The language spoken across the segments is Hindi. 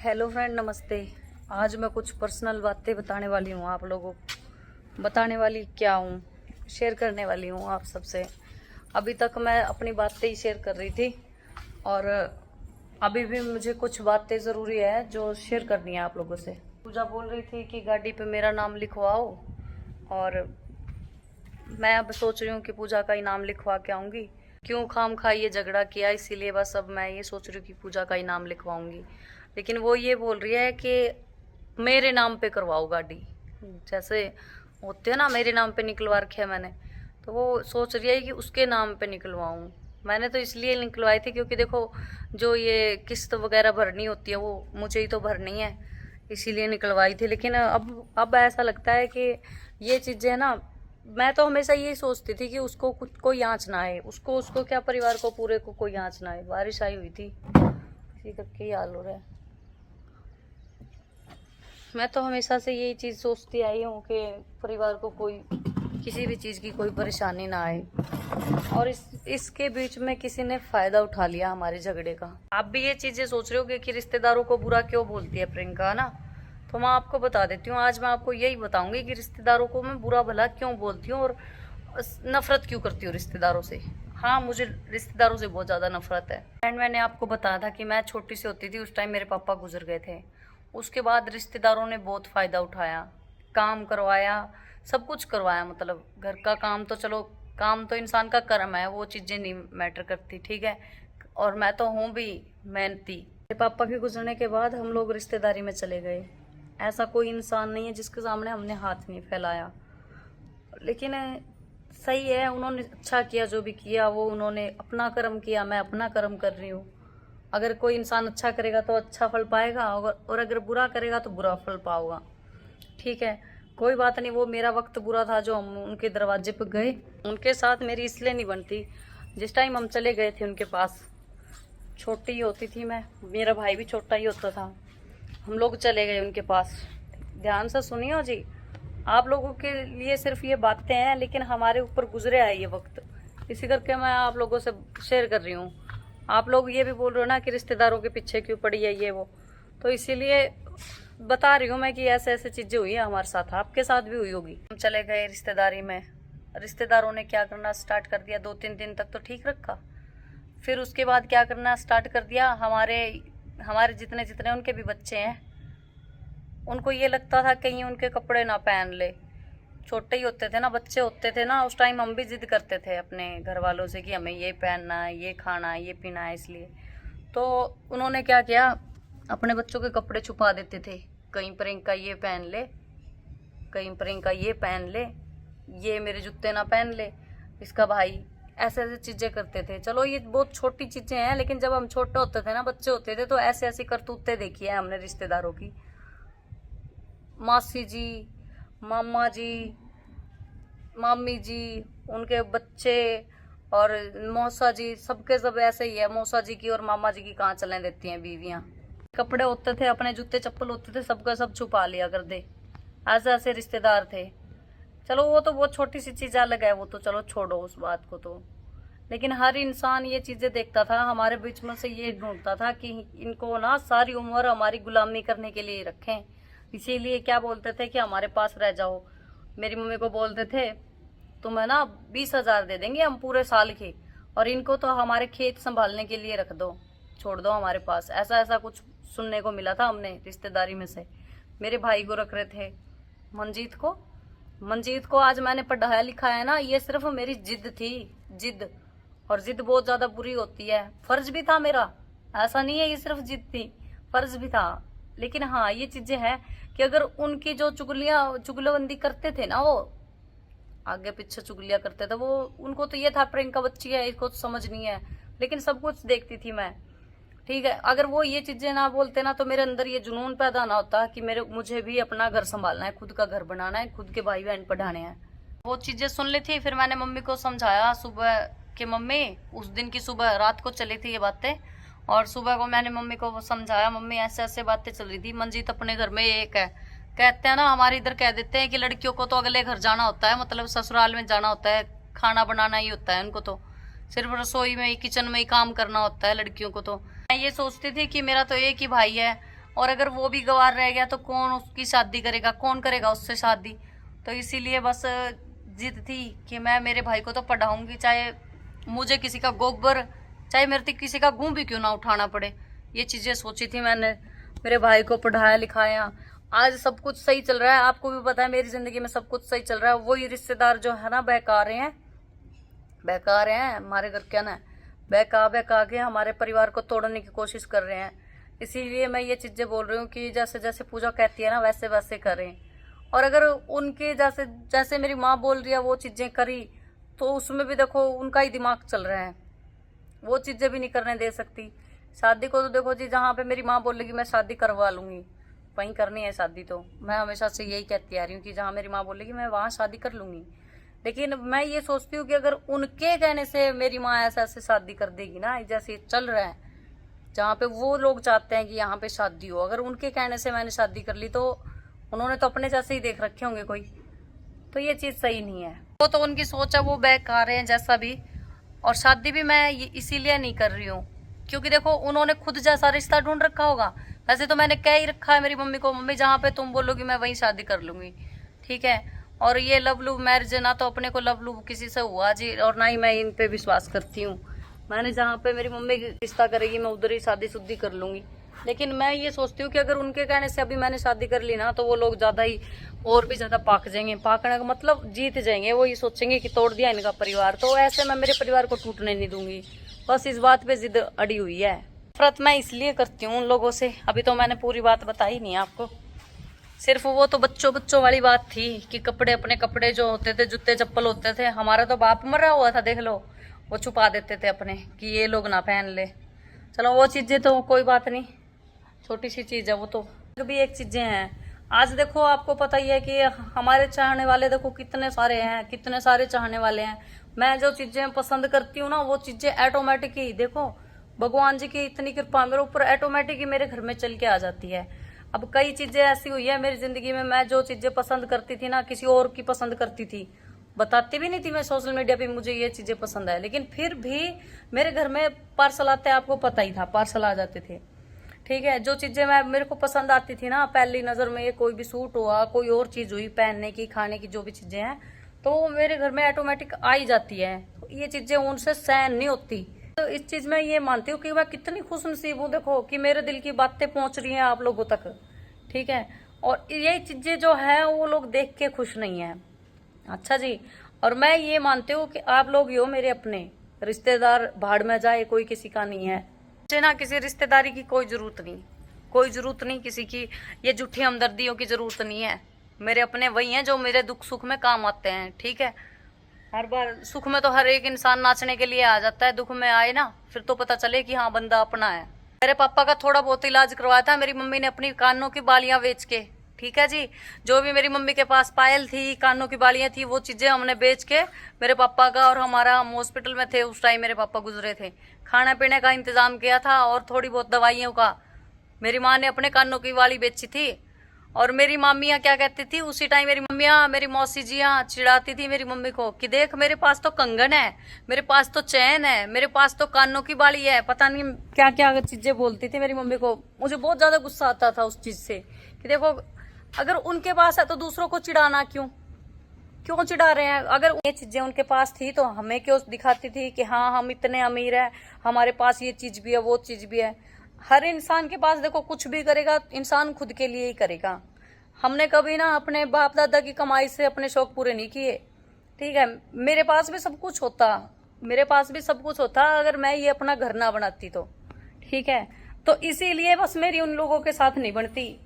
हेलो फ्रेंड, नमस्ते। आज मैं कुछ पर्सनल बातें बताने वाली हूँ आप लोगों को। बताने वाली क्या हूँ, शेयर करने वाली हूँ आप सबसे। अभी तक मैं अपनी बातें ही शेयर कर रही थी और अभी भी मुझे कुछ बातें ज़रूरी है जो शेयर करनी है आप लोगों से। पूजा बोल रही थी कि गाड़ी पे मेरा नाम लिखवाओ और मैं अब सोच रही हूँ कि पूजा का ही नाम लिखवा के आऊँगी। क्यों खाम खा ये झगड़ा किया, इसीलिए बस अब मैं ये सोच रही हूँ कि पूजा का ही नाम लिखवाऊंगी। लेकिन वो ये बोल रही है कि मेरे नाम पे करवाओ गाड़ी, जैसे होते हैं ना, मेरे नाम पे निकलवा रखे है मैंने। तो वो सोच रही है कि उसके नाम पे निकलवाऊं। मैंने तो इसलिए निकलवाई थी क्योंकि देखो, जो ये किस्त वगैरह भरनी होती है वो मुझे ही तो भरनी है, इसीलिए निकलवाई थी। लेकिन अब ऐसा लगता है कि ये चीज़ें ना, मैं तो हमेशा यही सोचती थी कि उसको कुछ कोई आँच ना आए, उसको उसको क्या, परिवार को पूरे को कोई आँच ना आए। बारिश आई हुई थी, इसी करके ही हाल हो रहा है। मैं तो हमेशा से यही चीज़ सोचती आई हूँ कि परिवार को कोई किसी भी चीज़ की कोई परेशानी ना आए। और इसके बीच में किसी ने फ़ायदा उठा लिया हमारे झगड़े का। आप भी ये चीज़ें सोच रहे हो कि रिश्तेदारों को बुरा क्यों बोलती है प्रियंका, ना? तो मैं आपको बता देती हूँ। आज मैं आपको यही बताऊंगी कि रिश्तेदारों को मैं बुरा भला क्यों बोलती हूँ और नफरत क्यों करती हूँ रिश्तेदारों से। हाँ, मुझे रिश्तेदारों से बहुत ज़्यादा नफरत है। एंड मैंने आपको बताया था कि मैं छोटी सी होती थी उस टाइम मेरे पापा गुजर गए थे। उसके बाद रिश्तेदारों ने बहुत फ़ायदा उठाया, काम करवाया, सब कुछ करवाया। मतलब घर का काम तो चलो, काम तो इंसान का कर्म है, वो चीज़ें नहीं मैटर करती, ठीक है। और मैं तो हूँ भी मेहनती। मेरे पापा के गुजरने के बाद हम लोग रिश्तेदारी में चले गए। ऐसा कोई इंसान नहीं है जिसके सामने हमने हाथ नहीं फैलाया। लेकिन सही है, उन्होंने अच्छा किया, जो भी किया वो उन्होंने अपना कर्म किया, मैं अपना कर्म कर रही हूँ। अगर कोई इंसान अच्छा करेगा तो अच्छा फल पाएगा, और अगर बुरा करेगा तो बुरा फल पाओगा, ठीक है। कोई बात नहीं, वो मेरा वक्त बुरा था जो हम उनके दरवाजे पर गए। उनके साथ मेरी इसलिए नहीं बनती, जिस टाइम हम चले गए थे उनके पास, छोटी ही होती थी मैं, मेरा भाई भी छोटा ही होता था, हम लोग चले गए उनके पास। ध्यान से सुनियो जी, आप लोगों के लिए सिर्फ ये बातें हैं, लेकिन हमारे ऊपर गुजरे है ये वक्त, इसी करके मैं आप लोगों से शेयर कर रही हूँ। आप लोग ये भी बोल रहे हो ना कि रिश्तेदारों के पीछे क्यों पड़ी है ये वो, तो इसीलिए बता रही हूँ मैं कि ऐसे ऐसे चीज़ें हुई है हमारे साथ, आपके साथ भी हुई होगी। हम चले गए रिश्तेदारी में, रिश्तेदारों ने क्या करना स्टार्ट कर दिया, 2-3 दिन तक तो ठीक रखा। फिर उसके बाद क्या करना स्टार्ट कर दिया, हमारे हमारे जितने जितने उनके भी बच्चे हैं, उनको ये लगता था कहीं उनके कपड़े ना पहन ले। छोटे ही होते थे ना, बच्चे होते थे ना, उस टाइम हम भी जिद करते थे अपने घर वालों से कि हमें ये पहनना है, ये खाना है, ये पीना है, इसलिए। तो उन्होंने क्या किया, अपने बच्चों के कपड़े छुपा देते थे। कहीं प्रियंका ये पहन ले, कहीं प्रियंका ये पहन ले, ये मेरे जूते ना पहन ले, इसका भाई, ऐसे ऐसे चीज़ें करते थे। चलो ये बहुत छोटी चीज़ें हैं, लेकिन जब हम छोटे होते थे ना, बच्चे होते थे, तो ऐसे ऐसी करतूतें देखी है हमने रिश्तेदारों की। मासी जी, मामा जी, मामी जी, उनके बच्चे और मौसा जी, सबके सब ऐसे ही है। मौसा जी की और मामा जी की कहाँ चलने देती हैं बीवियाँ। कपड़े होते थे, अपने जूते चप्पल होते थे, सबका सब छुपा लिया कर दे। ऐसे ऐसे रिश्तेदार थे। चलो वो तो बहुत छोटी सी चीज़ अलग है, वो तो चलो छोड़ो उस बात को तो। लेकिन हर इंसान ये चीज़ें देखता था, हमारे बीच में से ये ढूंढता था कि इनको ना सारी उम्र हमारी गुलामी करने के लिए रखें। इसीलिए क्या बोलते थे कि हमारे पास रह जाओ। मेरी मम्मी को बोलते थे, तुम्हें ना 20,000 दे देंगे हम पूरे साल के, और इनको तो हमारे खेत संभालने के लिए रख दो, छोड़ दो हमारे पास। ऐसा ऐसा कुछ सुनने को मिला था हमने रिश्तेदारी में से। मेरे भाई को रख रहे थे, मंजीत को। मंजीत को आज मैंने पढ़ाया लिखाया ना, ये सिर्फ मेरी जिद थी, जिद। और जिद बहुत ज्यादा बुरी होती है। फर्ज भी था मेरा, ऐसा नहीं है ये सिर्फ जिद थी, फर्ज भी था। लेकिन हाँ, ये चीजें हैं कि अगर उनकी जो चुगलबंदी करते थे ना, वो आगे पीछे चुगलियां करते थे, वो उनको तो ये था प्रियंका बच्ची है, इसको तो समझ नहीं है। लेकिन सब कुछ देखती थी मैं, ठीक है। अगर वो ये चीजें ना बोलते ना, तो मेरे अंदर ये जुनून पैदा ना होता कि मुझे भी अपना घर संभालना है, खुद का घर बनाना है, खुद के भाई बहन पढ़ाने हैं। वो चीजें सुन ली थी। फिर मैंने मम्मी को समझाया सुबह कि मम्मी, उस दिन की सुबह, रात को चली थी ये बातें, और सुबह को मैंने मम्मी को समझाया, मम्मी ऐसे ऐसे बातें चल रही थी, मंजीत अपने घर में एक है। कहते हैं ना, हमारे इधर कह देते हैं कि लड़कियों को तो अगले घर जाना होता है, मतलब ससुराल में जाना होता है, खाना बनाना ही होता है उनको, तो सिर्फ रसोई में ही, किचन में ही काम करना होता है लड़कियों को। तो मैं ये सोचती थी कि मेरा तो एक ही भाई है, और अगर वो भी गवार रह गया तो कौन उसकी शादी करेगा, कौन करेगा उससे शादी। तो इसीलिए बस जिद थी कि मैं मेरे भाई को तो पढ़ाऊंगी, चाहे मुझे किसी का गोबर, चाहे मेरे किसी का गूं भी क्यों ना उठाना पड़े। ये चीजें सोची थी मैंने, मेरे भाई को पढ़ाया लिखाया। आज सब कुछ सही चल रहा है, आपको भी पता है मेरी जिंदगी में सब कुछ सही चल रहा है। वही रिश्तेदार जो है ना बहका रहे हैं हमारे घर क्या ना, बहका के हमारे परिवार को तोड़ने की कोशिश कर रहे हैं। इसीलिए मैं ये चीजें बोल रही हूँ कि जैसे जैसे पूजा कहती है ना वैसे वैसे करें। और अगर उनके जैसे जैसे मेरी माँ बोल रही है वो चीजें करी, तो उसमें भी देखो उनका ही दिमाग चल रहा है, वो चीजें भी नहीं करने दे सकती। शादी को तो देखो जी, जहाँ पे मेरी माँ बोलेगी मैं शादी करवा लूंगी, वहीं करनी है शादी। तो मैं हमेशा से यही कहती आ रही हूँ कि जहाँ मेरी माँ बोलेगी मैं वहाँ शादी कर लूंगी। लेकिन मैं ये सोचती हूँ कि अगर उनके कहने से मेरी माँ ऐसा ऐसे शादी कर देगी ना, जैसे चल रहा है जहाँ पे वो लोग चाहते हैं कि यहाँ पे शादी हो, अगर उनके कहने से मैंने शादी कर ली तो उन्होंने तो अपने जैसे ही देख रखे होंगे कोई, तो ये चीज सही नहीं है। वो तो उनकी सोच है, वो बहका रहे हैं जैसा भी। और शादी भी मैं इसीलिए नहीं कर रही हूँ क्योंकि देखो उन्होंने खुद जैसा रिश्ता ढूंढ रखा होगा। वैसे तो मैंने कह ही रखा है मेरी मम्मी को, मम्मी जहाँ पे तुम बोलोगी मैं वहीं शादी कर लूंगी, ठीक है। और ये लव लव मैरिज है ना, तो अपने को लव लव किसी से हुआ जी, और ना ही मैं इन पे विश्वास करती हूँ। मैंने जहाँ पे मेरी मम्मी रिश्ता करेगी मैं उधर ही शादी शुद्धि कर लूंगी। लेकिन मैं ये सोचती हूँ कि अगर उनके कहने से अभी मैंने शादी कर ली ना, तो वो लोग ज्यादा ही और भी ज्यादा पाक जाएंगे, पाकने का मतलब जीत जाएंगे। वो ये सोचेंगे कि तोड़ दिया इनका परिवार, तो ऐसे मैं मेरे परिवार को टूटने नहीं दूंगी। बस इस बात पे जिद अड़ी हुई है। नफरत मैं इसलिए करती हूँ उन लोगों से, अभी तो मैंने पूरी बात बताई नहीं आपको, सिर्फ वो तो बच्चों वाली बात थी कि कपड़े, अपने कपड़े जो होते थे, जूते चप्पल होते थे, हमारा तो बाप मरा हुआ था देख लो, वो छुपा देते थे अपने कि ये लोग ना पहन ले। चलो वो चीजें तो कोई बात नहीं, छोटी सी चीज है वो, तो भी एक चीजें हैं। आज देखो आपको पता ही है कि हमारे चाहने वाले देखो कितने सारे हैं, कितने सारे चाहने वाले हैं। मैं जो चीजें पसंद करती हूँ ना, वो चीजें ऑटोमेटिक ही देखो भगवान जी की इतनी कृपा मेरे ऊपर ऑटोमेटिक ही मेरे घर में चल के आ जाती है। अब कई चीजें ऐसी हुई है मेरी जिंदगी में, मैं जो चीजें पसंद करती थी ना, किसी और की पसंद करती थी, बताती भी नहीं थी मैं सोशल मीडिया पे मुझे ये चीजें पसंद है, लेकिन फिर भी मेरे घर में पार्सल आते, आपको पता ही था पार्सल आ जाते थे, ठीक है। जो चीजें मैं मेरे को पसंद आती थी ना पहली नजर में, ये कोई भी सूट हुआ, कोई और चीज हुई पहनने की, खाने की, जो भी चीजें हैं, तो वो मेरे घर में ऑटोमेटिक आ ही जाती है। ये चीजें उनसे सहन नहीं होती। तो इस चीज में ये मानती हूँ कि मैं कितनी खुशनसीब हूँ, देखो कि मेरे दिल की बातें पहुंच रही हैं आप लोगों तक, ठीक है। और ये चीजें जो है वो लोग देख के खुश नहीं है, अच्छा जी। और मैं ये मानती हूँ कि आप लोग ही हो मेरे अपने रिश्तेदार, भाड़ में जाए कोई किसी का नहीं है। मुझे ना किसी रिश्तेदारी की कोई जरूरत नहीं, कोई जरूरत नहीं किसी की, ये झूठी हमदर्दियों की जरूरत नहीं है। मेरे अपने वही हैं जो मेरे दुख सुख में काम आते हैं, ठीक है। हर बार सुख में तो हर एक इंसान नाचने के लिए आ जाता है, दुख में आए ना फिर तो पता चले कि हाँ बंदा अपना है। मेरे पापा का थोड़ा बहुत इलाज करवाया था मेरी मम्मी ने अपनी कानों की बालियां बेच के, ठीक है जी। जो भी मेरी मम्मी के पास पायल थी, कानों की बालियां थी, वो चीजें हमने बेच के मेरे पापा का, और हमारा, हम हॉस्पिटल में थे उस टाइम, मेरे पापा गुजरे थे, खाने पीने का इंतजाम किया था, और थोड़ी बहुत दवाइयों का। मेरी माँ ने अपने कानों की बाली बेची थी। और मेरी मामियाँ क्या कहती थी उसी टाइम, मेरी मम्मियाँ, मेरी मौसी जियाँ चिढ़ाती थी मेरी मम्मी को कि देख मेरे पास तो कंगन है, मेरे पास तो चैन है, मेरे पास तो कानों की बाली है, पता नहीं क्या क्या चीजें बोलती थी मेरी मम्मी को। मुझे बहुत ज्यादा गुस्सा आता था उस चीज से कि देखो अगर उनके पास है तो दूसरों को चिढ़ाना क्यों चिढ़ा रहे हैं। अगर ये चीजें उनके पास थी तो हमें क्यों दिखाती थी कि हाँ हम इतने अमीर हैं, हमारे पास ये चीज भी है, वो चीज भी है। हर इंसान के पास देखो कुछ भी करेगा इंसान खुद के लिए ही करेगा। हमने कभी ना अपने बाप दादा की कमाई से अपने शौक पूरे नहीं किए, ठीक है। मेरे पास भी सब कुछ होता अगर मैं ये अपना घर ना बनाती तो, ठीक है। तो इसीलिए बस मेरी उन लोगों के साथ नहीं बनती,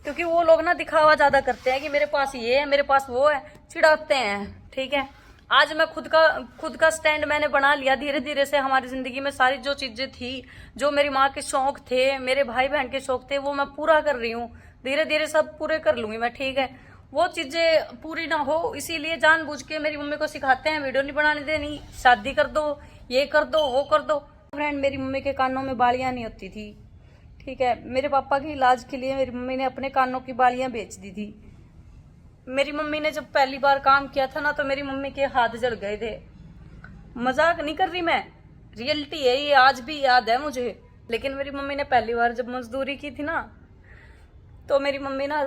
क्योंकि वो लोग ना दिखावा ज्यादा करते हैं कि मेरे पास ये है, मेरे पास वो है, चिढ़ाते हैं, ठीक है। आज मैं खुद का स्टैंड मैंने बना लिया धीरे धीरे से। हमारी जिंदगी में सारी जो चीजें थी, जो मेरी माँ के शौक थे, मेरे भाई बहन के शौक थे, वो मैं पूरा कर रही हूँ, धीरे धीरे सब पूरे कर लूंगी मैं, ठीक है। वो चीजें पूरी ना हो इसीलिए जानबूझ के मेरी मम्मी को सिखाते हैं वीडियो नहीं बनाने देनी, शादी कर दो, ये कर दो, वो कर दो। फ्रेंड, मेरी मम्मी के कानों में बालियां नहीं होती थी, ठीक है। मेरे पापा के इलाज के लिए मेरी मम्मी ने अपने कानों की बालियां बेच दी थी। मेरी मम्मी ने जब पहली बार काम किया था ना, तो मेरी मम्मी के हाथ जल गए थे। मजाक नहीं कर रही मैं, रियलिटी है ये, आज भी याद है मुझे। लेकिन मेरी मम्मी ने पहली बार जब मजदूरी की थी ना, तो मेरी मम्मी ना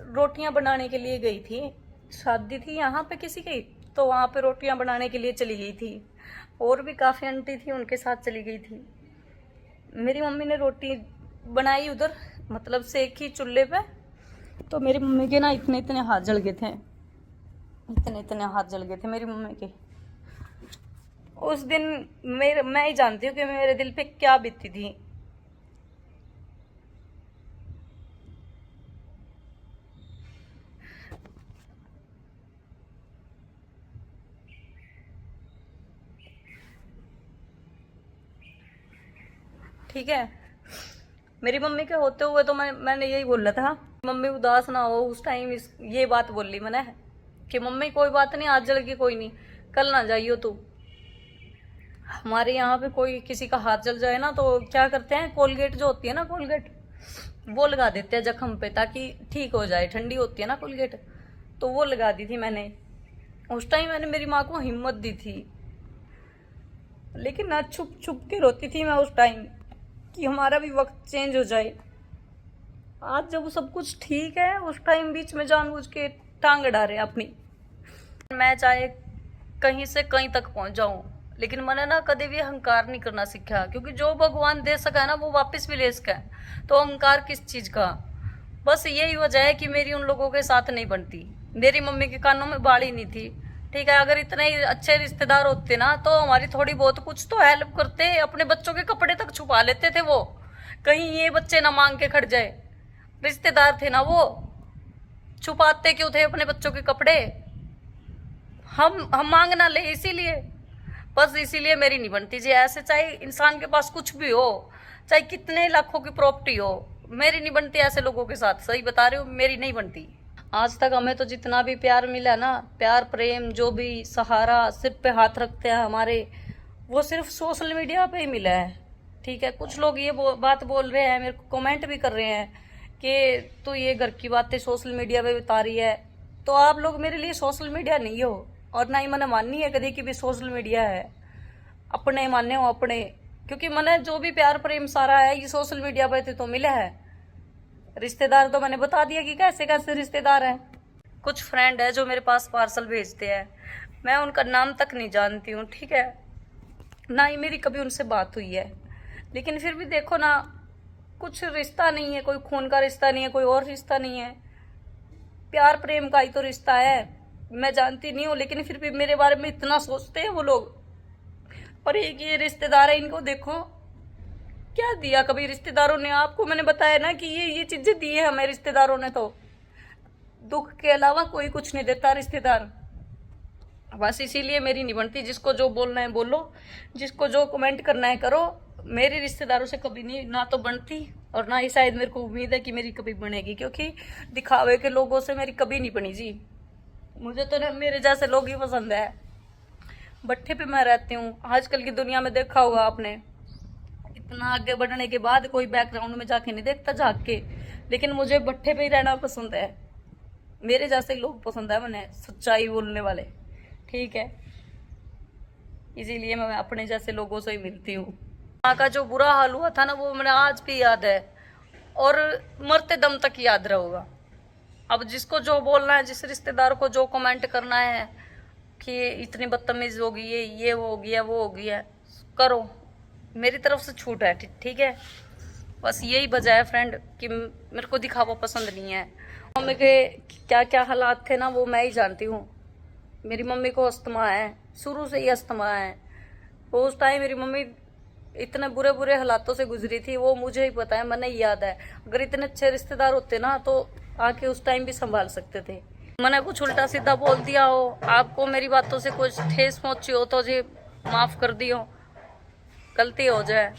रोटियां बनाने के लिए गई थी, शादी थी यहाँ पे किसी की, तो वहाँ पे रोटियां बनाने के लिए चली गई थी। और भी काफ़ी आंटी थी, उनके साथ चली गई थी। मेरी मम्मी ने रोटी बनाई उधर, मतलब सेकी चूल्हे पे। तो मेरी मम्मी के ना इतने इतने हाथ जल गए थे, इतने इतने हाथ जल गए थे मेरी मम्मी के। उस दिन मैं ही जानती हूँ कि मेरे दिल पे क्या बीती थी। ठीक है, मेरी मम्मी के होते हुए तो मैंने यही बोला था, मम्मी उदास ना हो। उस टाइम ये बात बोल ली मैंने कि मम्मी कोई बात नहीं, आज जल गई कोई नहीं, कल ना जाइयो तू। हमारे यहाँ पे कोई किसी का हाथ जल जाए ना तो क्या करते हैं, कोलगेट जो होती है ना, कोलगेट वो लगा देते हैं जख्म पे ताकि ठीक हो जाए। ठंडी होती है ना कोलगेट, तो वो लगा दी थी मैंने। उस टाइम मैंने मेरी माँ को हिम्मत दी थी, लेकिन ना छुप छुप के रोती थी मैं उस टाइम कि हमारा भी वक्त चेंज हो जाए। आज जब सब कुछ ठीक है, उस टाइम बीच में जानबूझ के टांग अड़ा रहे अपनी। मैं चाहे कहीं से कहीं तक पहुंच जाऊं, लेकिन मैंने ना कभी भी अहंकार नहीं करना सीखा, क्योंकि जो भगवान दे सका है ना वो वापस भी ले सका है। तो अहंकार किस चीज का? बस यही वजह है कि मेरी उन लोगों के साथ नहीं बनती। मेरी मम्मी के कानों में बाल ही नहीं थी, ठीक है। अगर इतने ही अच्छे रिश्तेदार होते ना तो हमारी थोड़ी बहुत कुछ तो हेल्प करते, अपने बच्चों के कपड़े तक छुपा लेते थे वो, कहीं ये बच्चे ना मांग के खड़ जाए। रिश्तेदार थे ना वो, छुपाते क्यों थे अपने बच्चों के कपड़े? हम मांग ना ले इसीलिए, बस इसीलिए मेरी नहीं बनती जी। ऐसे चाहे इंसान के पास कुछ भी हो, चाहे कितने लाखों की प्रॉपर्टी हो, मेरी नहीं बनती ऐसे लोगों के साथ। सही बता रही हूँ, मेरी नहीं बनती। आज तक हमें तो जितना भी प्यार मिला ना, प्यार प्रेम जो भी सहारा सिर पे हाथ रखते हैं हमारे, वो सिर्फ सोशल मीडिया पे ही मिला है। ठीक है, कुछ लोग ये बात बोल रहे हैं, मेरे को कमेंट भी कर रहे हैं कि तू ये घर की बातें सोशल मीडिया पे बता रही है। तो आप लोग मेरे लिए सोशल मीडिया नहीं हो, और ना ही मैंने माननी है कभी कि भी सोशल मीडिया है। अपने माने हो अपने, क्योंकि मैंने जो भी प्यार प्रेम सारा है ये सोशल मीडिया पे तो मिला है। रिश्तेदार तो मैंने बता दिया कि कैसे कैसे रिश्तेदार हैं। कुछ फ्रेंड है जो मेरे पास पार्सल भेजते हैं, मैं उनका नाम तक नहीं जानती हूँ, ठीक है, ना ही मेरी कभी उनसे बात हुई है। लेकिन फिर भी देखो ना, कुछ रिश्ता नहीं है, कोई खून का रिश्ता नहीं है, कोई और रिश्ता नहीं है, प्यार प्रेम का ही तो रिश्ता है। मैं जानती नहीं हूँ, लेकिन फिर भी मेरे बारे में इतना सोचते हैं वो लोग। और एक ये रिश्तेदार है, इनको देखो क्या दिया कभी रिश्तेदारों ने आपको। मैंने बताया ना कि ये चीजें दी है हमें रिश्तेदारों ने, तो दुख के अलावा कोई कुछ नहीं देता रिश्तेदार। बस इसीलिए मेरी नहीं बनती। जिसको जो बोलना है बोलो, जिसको जो कमेंट करना है करो। मेरे रिश्तेदारों से कभी नहीं ना तो बनती, और ना ही शायद मेरे को उम्मीद है कि मेरी कभी बनेगी, क्योंकि दिखावे के लोगों से मेरी कभी नहीं बनी जी। मुझे तो ना मेरे जैसे लोग ही पसंद है। भट्ठे पे मैं रहती हूँ। आजकल की दुनिया में देखा होगा आपने, इतना आगे बढ़ने के बाद कोई बैकग्राउंड में जाके नहीं देखता झाँक के, लेकिन मुझे भट्ठे पे ही रहना पसंद है। मेरे जैसे लोग पसंद है, मैंने सच्चाई बोलने वाले, ठीक है। इसीलिए मैं अपने जैसे लोगों से ही मिलती हूँ। माँ का जो बुरा हाल हुआ था ना, वो मुझे आज भी याद है, और मरते दम तक याद रहेगा। अब जिसको जो बोलना है, जिस रिश्तेदार को जो कमेंट करना है कि इतनी बदतमीज हो गई है, ये हो गया वो हो गया, करो, मेरी तरफ से छूट है, ठीक है। बस यही वजह है फ्रेंड कि मेरे को दिखावा पसंद नहीं है। मम्मी के क्या क्या हालात थे ना, वो मैं ही जानती हूँ। मेरी मम्मी को अस्थमा है, शुरू से ही अस्थमा है। वो उस टाइम मेरी मम्मी इतने बुरे बुरे हालातों से गुजरी थी, वो मुझे ही पता है, मैंने याद है। अगर इतने अच्छे रिश्तेदार होते ना तो आके उस टाइम भी संभाल सकते थे। मैंने कुछ उल्टा सीधा बोल दिया हो, आपको मेरी बातों से कुछ ठेस पहुंची हो तो जी माफ कर दियो, गलती हो जाए।